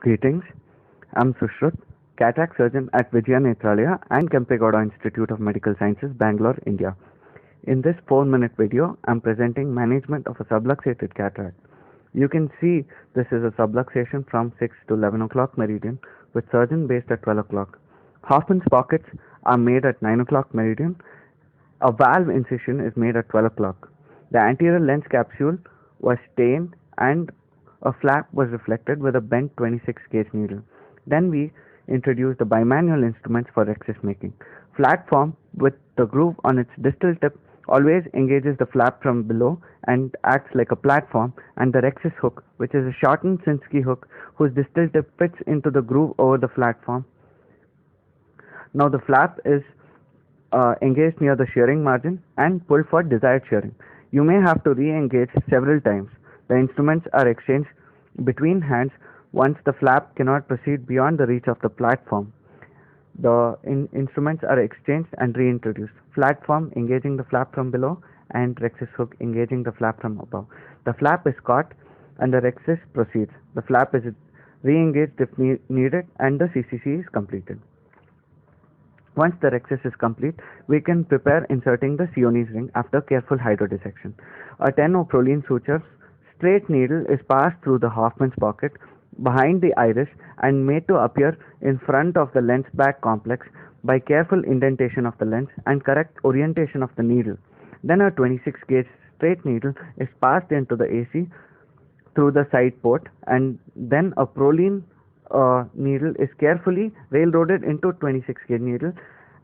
Greetings, I'm Sushrut, cataract surgeon at Vijaya Nethralaya and 𝗡𝗴𝗿𝗆 Institute of Medical Sciences, Bangalore, India. In this 4-minute video, I'm presenting management of a subluxated cataract. You can see this is a subluxation from 6 to 11 o'clock meridian with surgeon based at 12 o'clock. Hoffman's pockets are made at 9 o'clock meridian. A valve incision is made at 12 o'clock. The anterior lens capsule was stained and a flap was reflected with a bent 26 gauge needle. Then we introduced the bimanual instruments for rhexis making. Flat form with the groove on its distal tip always engages the flap from below and acts like a platform, and the rhexis hook, which is a shortened 𝗙nski hook whose distal tip fits into the groove over the platform. Now the flap is engaged near the shearing margin and pulled for desired shearing. You may have to re-engage several times. The instruments are exchanged between hands once the flap cannot proceed beyond the reach of the platform. The instruments are exchanged and reintroduced. Flat form engaging the flap from below and rhexis hook engaging the flap from above. The flap is caught and the rhexis proceeds. The flap is re-engaged if needed and the CCC is completed. Once the rhexis is complete, we can prepare inserting the Cionni ring after careful hydrodissection. A 10 prolene suture straight needle is passed through the Hoffman's pocket behind the iris and made to appear in front of the lens back complex by careful indentation of the lens and correct orientation of the needle. Then a 26 gauge straight needle is passed into the AC through the side port, and then a prolene needle is carefully railroaded into 26 gauge needle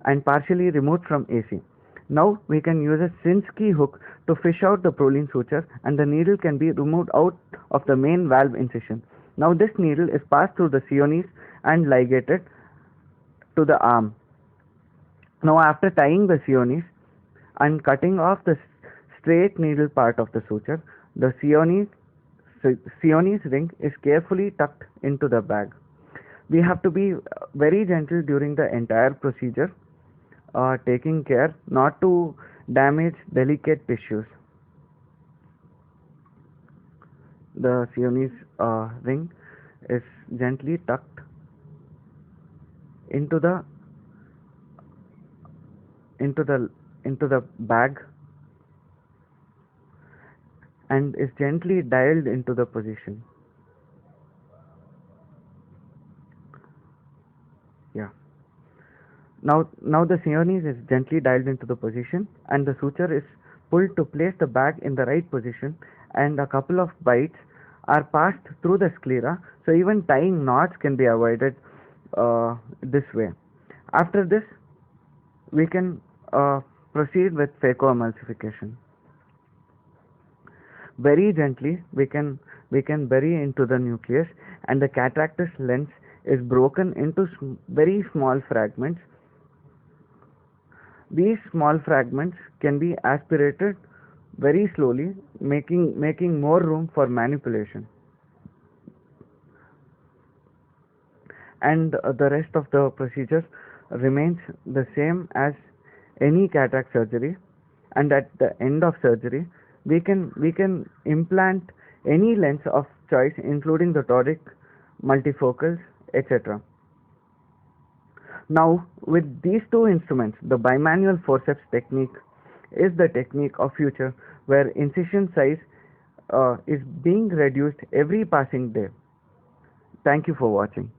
and partially removed from AC. Now we can use a 𝗙nski hook to fish out the prolene suture, and the needle can be removed out of the main valve incision. Now this needle is passed through the Cionni and ligated to the arm. Now after tying the Cionni and cutting off the straight needle part of the suture, the Cionni ring is carefully tucked into the bag. We have to be very gentle during the entire procedure, taking care not to damage delicate tissues. The Cionni ring is gently tucked into the bag and is gently dialed into the position. Now the Cionni is gently dialed into the position and the suture is pulled to place the bag in the right position, and a couple of bites are passed through the sclera, so even tying knots can be avoided this way. After this, we can proceed with phacoemulsification. Very gently we can bury into the nucleus, and the cataractous lens is broken into very small fragments. These small fragments can be aspirated very slowly, making more room for manipulation. And the rest of the procedure remains the same as any cataract surgery, and at the end of surgery we can implant any lens of choice, including the toric, multifocals, etc. Now with these two instruments, the bimanual forceps technique is the technique of future, where incision size is being reduced every passing day. Thank you for watching.